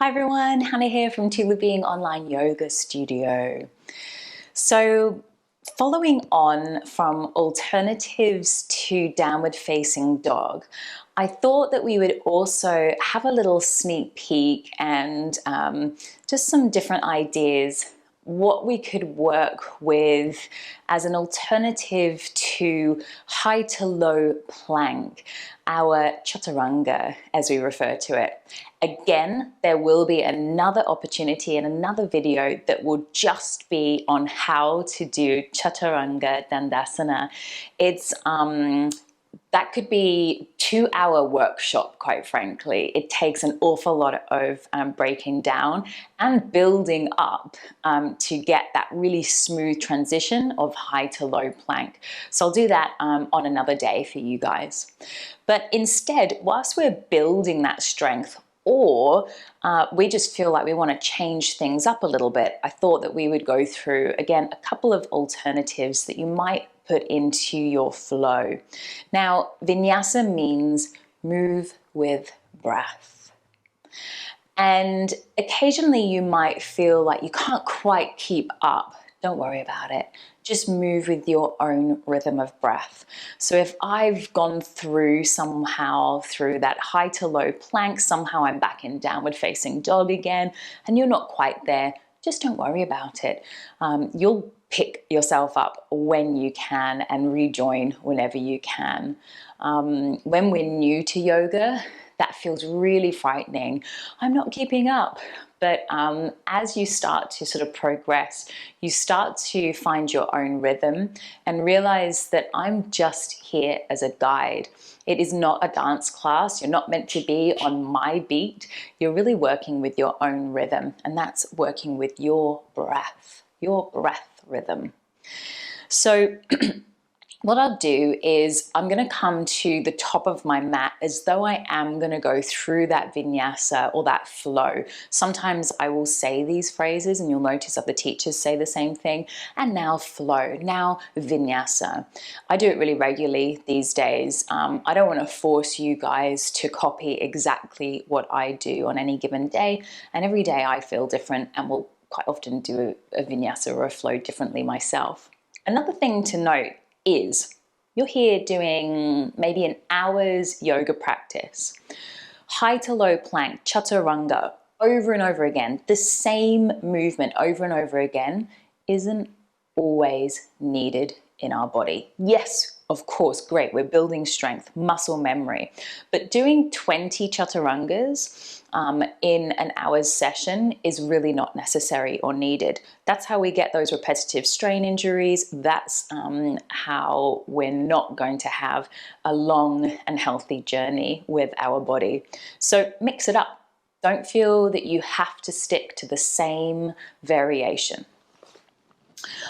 Hi everyone, Hannah here from Tula Being Online Yoga Studio. So following on from alternatives to downward facing dog, I thought that we would also have a little sneak peek and just some different ideas what we could work with as an alternative to high to low plank, our Chutaranga as we refer to it. Again, there will be another opportunity and another video that will just be on how to do Chaturanga Dandasana. It's that could be 2-hour workshop, quite frankly. It takes an awful lot of breaking down and building up to get that really smooth transition of high to low plank. So I'll do that on another day for you guys. But instead, whilst we're building that strength, or we just feel like we want to change things up a little bit, I thought that we would go through, again, a couple of alternatives that you might put into your flow. Now, vinyasa means move with breath. And occasionally you might feel like you can't quite keep up. Don't worry about it. Just move with your own rhythm of breath. So if I've gone through somehow through that high to low plank, somehow I'm back in downward facing dog again, and you're not quite there, just don't worry about it. You'll pick yourself up when you can and rejoin whenever you can. When we're new to yoga, that feels really frightening. I'm not keeping up. But as you start to sort of progress, you start to find your own rhythm and realize that I'm just here as a guide. It is not a dance class. You're not meant to be on my beat. You're really working with your own rhythm, and that's working with your breath rhythm. So what I'll do is I'm going to come to the top of my mat as though I am going to go through that vinyasa or that flow. Sometimes I will say these phrases and you'll notice other teachers say the same thing. And now flow, now vinyasa. I do it really regularly these days. I don't want to force you guys to copy exactly what I do on any given day. And every day I feel different and will quite often do a vinyasa or a flow differently myself. Another thing to note is you're here doing maybe an hour's yoga practice. High to low plank, chaturanga, over and over again. The same movement over and over again isn't always needed in our body. Yes, of course, great. We're building strength, muscle memory, but doing 20 chaturangas in an hour's session is really not necessary or needed. That's how we get those repetitive strain injuries. That's how we're not going to have a long and healthy journey with our body. So mix it up. Don't feel that you have to stick to the same variation.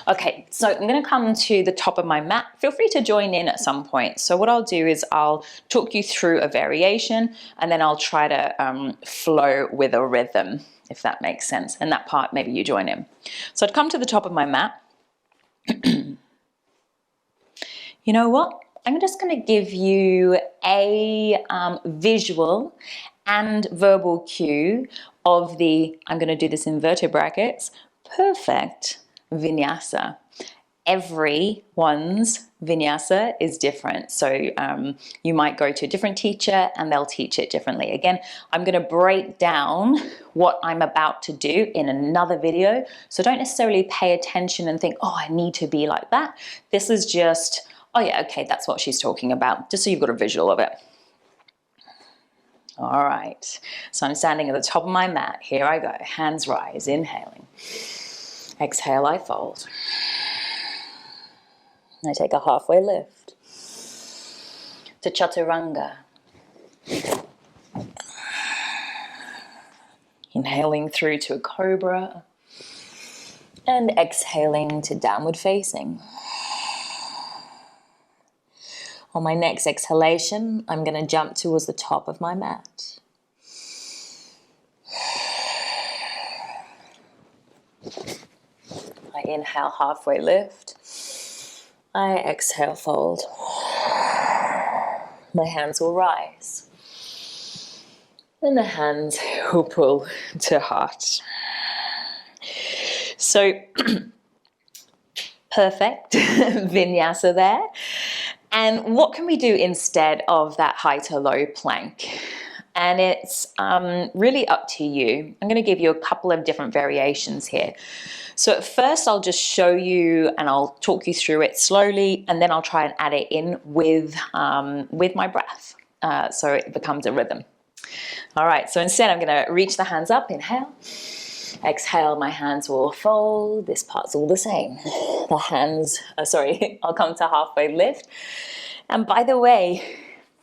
Okay, so I'm going to come to the top of my mat. Feel free to join in at some point. So what I'll do is I'll talk you through a variation and then I'll try to flow with a rhythm, if that makes sense. And that part, maybe you join in. So I'd come to the top of my mat. You know what? I'm just going to give you a visual and verbal cue of the, I'm going to do this in inverted brackets, perfect vinyasa. Everyone's vinyasa is different. So you might go to a different teacher and they'll teach it differently. Again, I'm going to break down what I'm about to do in another video. So don't necessarily pay attention and think, oh, I need to be like that. This is just, oh yeah, okay, that's what she's talking about. Just so you've got a visual of it. All right, so I'm standing at the top of my mat. Here I go, hands rise, inhaling. Exhale, I fold. I take a halfway lift to Chaturanga. Inhaling through to a cobra and exhaling to downward facing. On my next exhalation, I'm going to jump towards the top of my mat. I inhale, halfway lift. I exhale, fold. My hands will rise. And the hands will pull to heart. So perfect vinyasa there. And what can we do instead of that high to low plank? And it's really up to you. I'm going to give you a couple of different variations here. So at first I'll just show you and I'll talk you through it slowly, and then I'll try and add it in with my breath, so it becomes a rhythm. All right, so instead I'm going to reach the hands up, inhale. Exhale, my hands will fold. This part's all the same. The hands, I'll come to halfway lift. And by the way,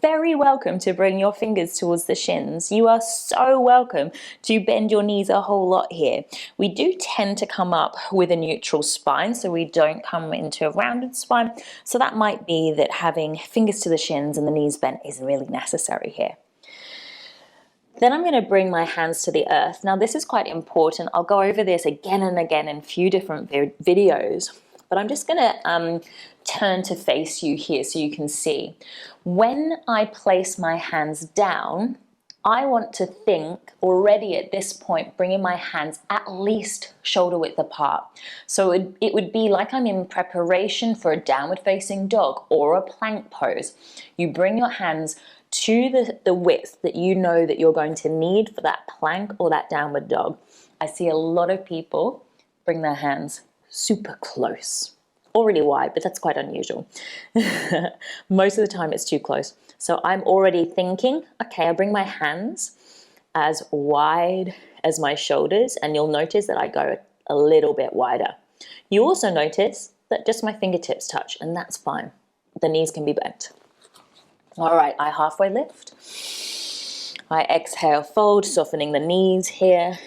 very welcome to bring your fingers towards the shins. You are so welcome to bend your knees a whole lot here. We do tend to come up with a neutral spine, so we don't come into a rounded spine. So that might be that having fingers to the shins and the knees bent is really necessary here. Then I'm going to bring my hands to the earth. Now this is quite important. I'll go over this again and again in a few different videos, but I'm just going to turn to face you here so you can see. When I place my hands down, I want to think already at this point, bringing my hands at least shoulder width apart. So it would be like I'm in preparation for a downward facing dog or a plank pose. You bring your hands to the width that you know that you're going to need for that plank or that downward dog. I see a lot of people bring their hands super close, or really wide, but that's quite unusual. Most of the time it's too close. So I'm already thinking, okay, I bring my hands as wide as my shoulders, and you'll notice that I go a little bit wider. You also notice that just my fingertips touch, and that's fine. The knees can be bent. All right, I halfway lift. I exhale, fold, softening the knees here.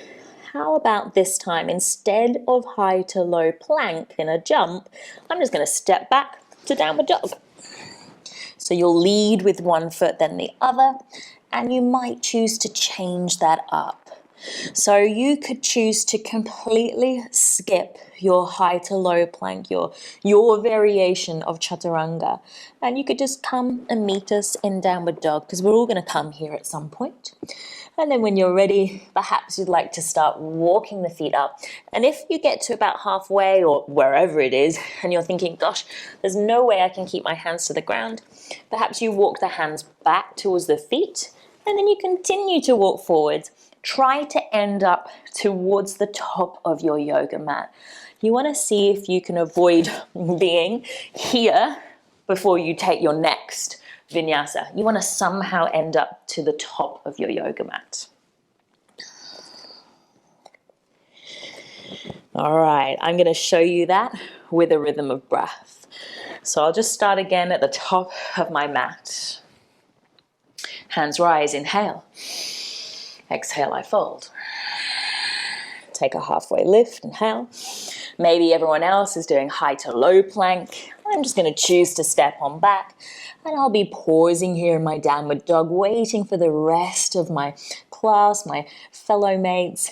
How about this time, instead of high to low plank in a jump, I'm just going to step back to downward dog. So you'll lead with one foot, then the other, and you might choose to change that up. So you could choose to completely skip your high to low plank, your variation of Chutaranga. And you could just come and meet us in downward dog, because we're all going to come here at some point. And then when you're ready, perhaps you'd like to start walking the feet up. And if you get to about halfway or wherever it is, and you're thinking, gosh, there's no way I can keep my hands to the ground, perhaps you walk the hands back towards the feet, and then you continue to walk forwards. Try to end up towards the top of your yoga mat. You want to see if you can avoid being here before you take your next vinyasa. You want to somehow end up to the top of your yoga mat. All right, I'm going to show you that with a rhythm of breath. So I'll just start again at the top of my mat. Hands rise, inhale. Exhale, I fold. Take a halfway lift, inhale. Maybe everyone else is doing high to low plank. I'm just going to choose to step on back, and I'll be pausing here in my downward dog, waiting for the rest of my class, my fellow mates,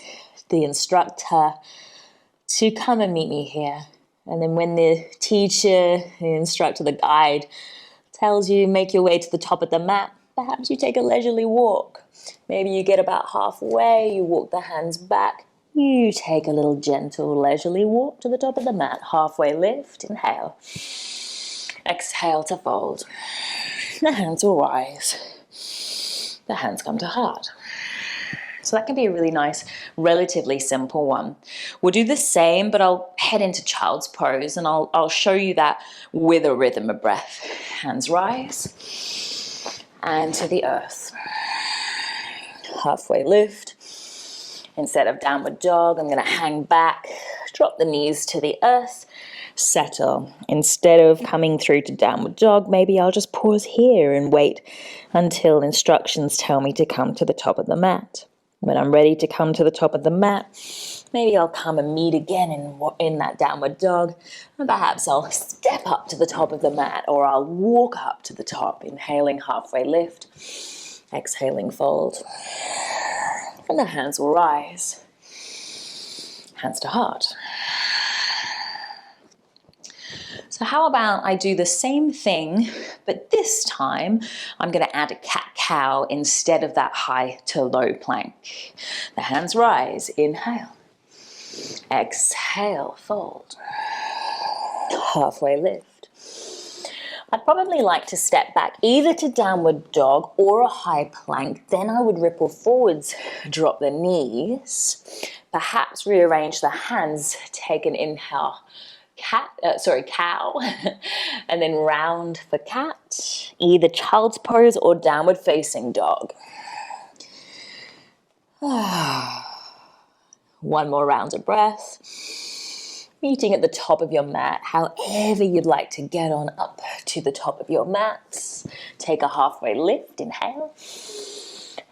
the instructor, to come and meet me here. And then when the teacher, the instructor, the guide tells you make your way to the top of the mat, perhaps you take a leisurely walk. Maybe you get about halfway, you walk the hands back, you take a little gentle leisurely walk to the top of the mat. Halfway lift, inhale. Exhale to fold. The hands will rise. The hands come to heart. So that can be a really nice, relatively simple one. We'll do the same, but I'll head into child's pose, and I'll show you that with a rhythm of breath. Hands rise, and to the earth. Halfway lift. Instead of downward dog, I'm going to hang back, drop the knees to the earth, settle. Instead of coming through to downward dog, maybe I'll just pause here and wait until instructions tell me to come to the top of the mat. When I'm ready to come to the top of the mat, maybe I'll come and meet again in that downward dog, and perhaps I'll step up to the top of the mat, or I'll walk up to the top, inhaling halfway lift, exhaling fold, and the hands will rise. Hands to heart. So how about I do the same thing, but this time I'm going to add a cat-cow instead of that high to low plank. The hands rise, inhale. Exhale, fold. Halfway lift. I'd probably like to step back either to downward dog or a high plank. Then I would ripple forwards, drop the knees, perhaps rearrange the hands, take an inhale, cow, and then round for cat, either child's pose or downward facing dog. One more round of breath. Meeting at the top of your mat, however you'd like to get on up to the top of your mat. Take a halfway lift, inhale,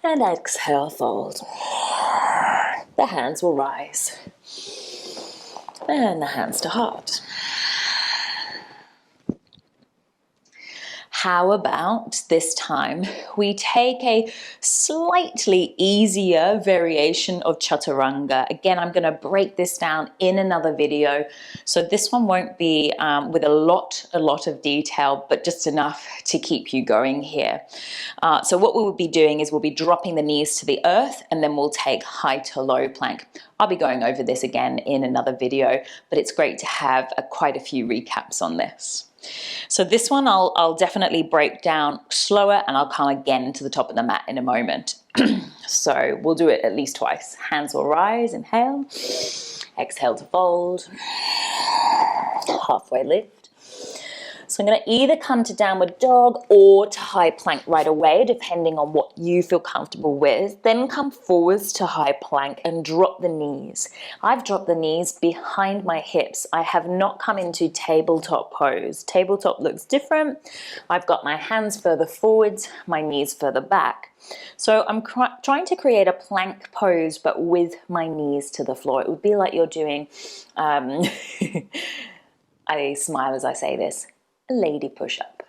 and exhale, fold. The hands will rise, and the hands to heart. How about this time we take a slightly easier variation of Chutaranga. Again, I'm going to break this down in another video. So this one won't be with a lot of detail, but just enough to keep you going here. So what we will be doing is we'll be dropping the knees to the earth, and then we'll take high to low plank. I'll be going over this again in another video, but it's great to have quite a few recaps on this. So this one I'll definitely break down slower, and I'll come again to the top of the mat in a moment. So we'll do it at least twice. Hands will rise, inhale, exhale to fold, halfway lift. So I'm going to either come to downward dog or to high plank right away, depending on what you feel comfortable with. Then come forwards to high plank and drop the knees. I've dropped the knees behind my hips. I have not come into tabletop pose. Tabletop looks different. I've got my hands further forwards, my knees further back. So I'm trying to create a plank pose, but with my knees to the floor. It would be like you're doing, I smile as I say this, a lady push-up.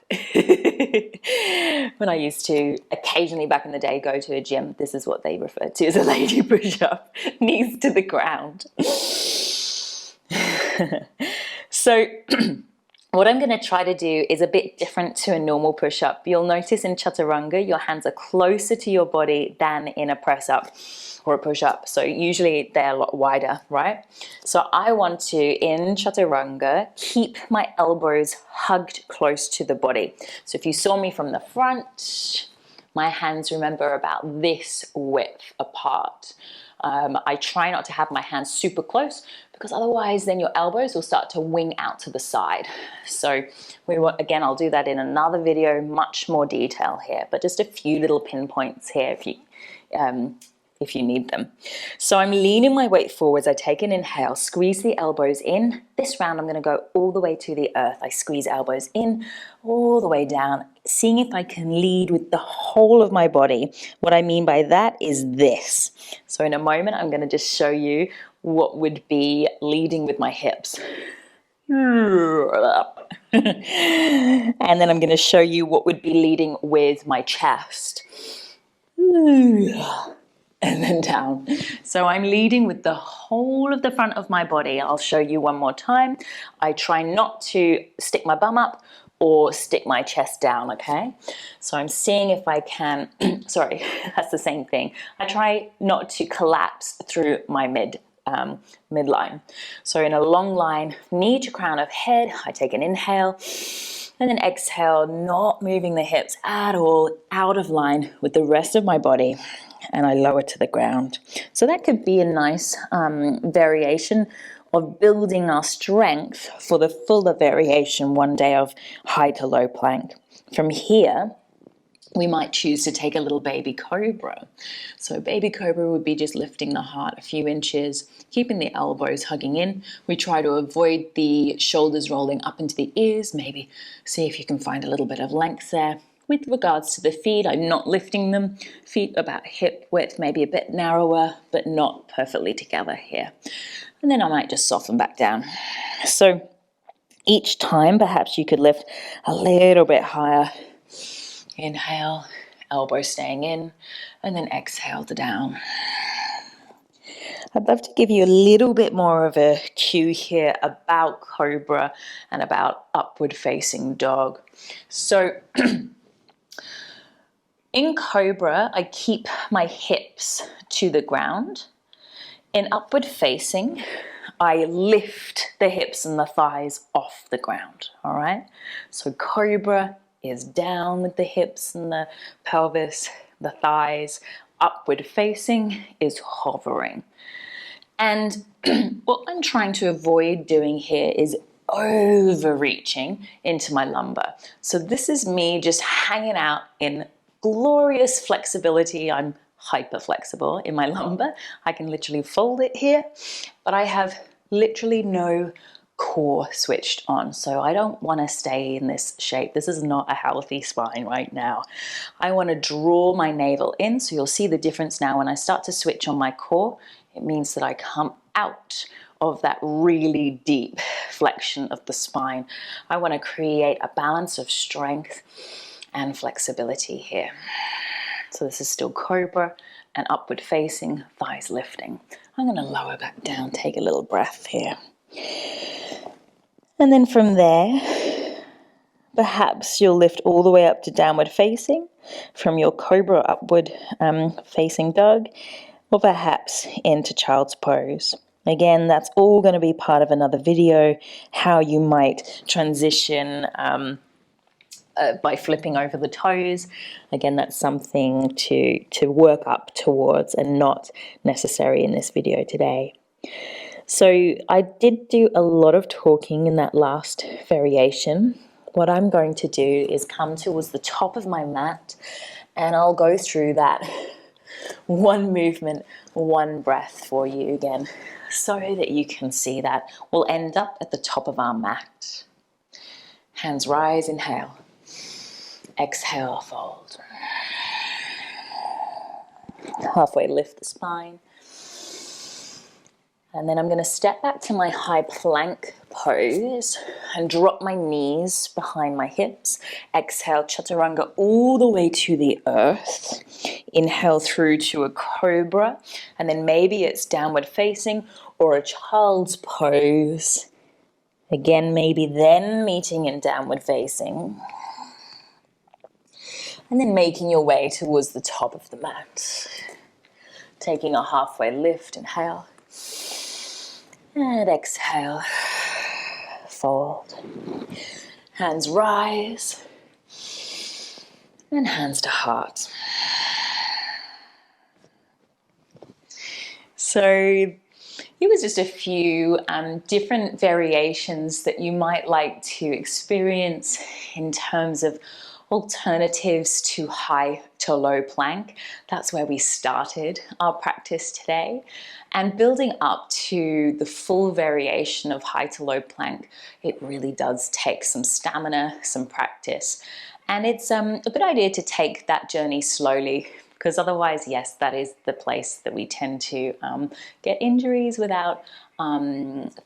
When I used to occasionally back in the day go to a gym, this is what they referred to as a lady push-up, knees to the ground. So what I'm going to try to do is a bit different to a normal push-up. You'll notice in Chaturanga, your hands are closer to your body than in a press-up or a push-up. So usually they're a lot wider, right? So I want to, in Chaturanga, keep my elbows hugged close to the body. So if you saw me from the front, my hands, remember, about this width apart. I try not to have my hands super close, because otherwise then your elbows will start to wing out to the side. So again, I'll do that in another video, much more detail here, but just a few little pinpoints here if you need them. So I'm leaning my weight forwards. I take an inhale, squeeze the elbows in. This round I'm going to go all the way to the earth. I squeeze elbows in, all the way down, seeing if I can lead with the whole of my body. What I mean by that is this. So in a moment, I'm going to just show you what would be leading with my hips. And then I'm going to show you what would be leading with my chest. And then down. So I'm leading with the whole of the front of my body. I'll show you one more time. I try not to stick my bum up or stick my chest down, okay? So I'm seeing if I can, sorry, that's the same thing. I try not to collapse through my midline. So in a long line, knee to crown of head, I take an inhale, and then exhale, not moving the hips at all, out of line with the rest of my body, and I lower to the ground. So that could be a nice variation of building our strength for the fuller variation one day of high to low plank. From here, we might choose to take a little baby cobra. So baby cobra would be just lifting the heart a few inches, keeping the elbows hugging in. We try to avoid the shoulders rolling up into the ears, maybe see if you can find a little bit of length there. With regards to the feet, I'm not lifting them. Feet about hip width, maybe a bit narrower, but not perfectly together here. And then I might just soften back down. So each time, perhaps you could lift a little bit higher. Inhale, elbow staying in, and then exhale to down. I'd love to give you a little bit more of a cue here about cobra and about upward facing dog. So in cobra, I keep my hips to the ground. In upward facing, I lift the hips and the thighs off the ground, all right? So cobra is down with the hips and the pelvis, the thighs. Upward facing is hovering. And what I'm trying to avoid doing here is overreaching into my lumbar. So this is me just hanging out in glorious flexibility. I'm hyper flexible in my lumbar. I can literally fold it here, but I have literally no core switched on. So I don't want to stay in this shape. This is not a healthy spine right now. I want to draw my navel in. So you'll see the difference now when I start to switch on my core. It means that I come out of that really deep flexion of the spine. I want to create a balance of strength and flexibility here. So this is still cobra and upward facing, thighs lifting. I'm going to lower back down, take a little breath here. And then from there, perhaps you'll lift all the way up to downward facing from your cobra upward facing dog, or perhaps into child's pose. Again, that's all going to be part of another video, how you might transition by flipping over the toes. Again, that's something to work up towards and not necessary in this video today. So I did do a lot of talking in that last variation. What I'm going to do is come towards the top of my mat and I'll go through that one movement, one breath for you again, so that you can see that. We'll end up at the top of our mat. Hands rise, inhale. Exhale, fold. Halfway lift the spine. And then I'm going to step back to my high plank pose and drop my knees behind my hips. Exhale, Chutaranga all the way to the earth. Inhale through to a cobra. And then maybe it's downward facing or a child's pose. Again, maybe then meeting in downward facing. And then making your way towards the top of the mat. Taking a halfway lift, inhale. And exhale, fold. Hands rise. And hands to heart. So here was just a few different variations that you might like to experience in terms of alternatives to high to low plank. That's where we started our practice today. And building up to the full variation of high to low plank, it really does take some stamina, some practice. And it's a good idea to take that journey slowly, because otherwise, yes, that is the place that we tend to get injuries without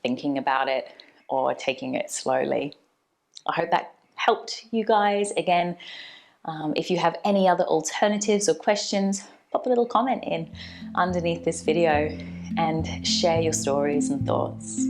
thinking about it or taking it slowly. I hope that helped you guys. Again, if you have any other alternatives or questions, pop a little comment in underneath this video and share your stories and thoughts.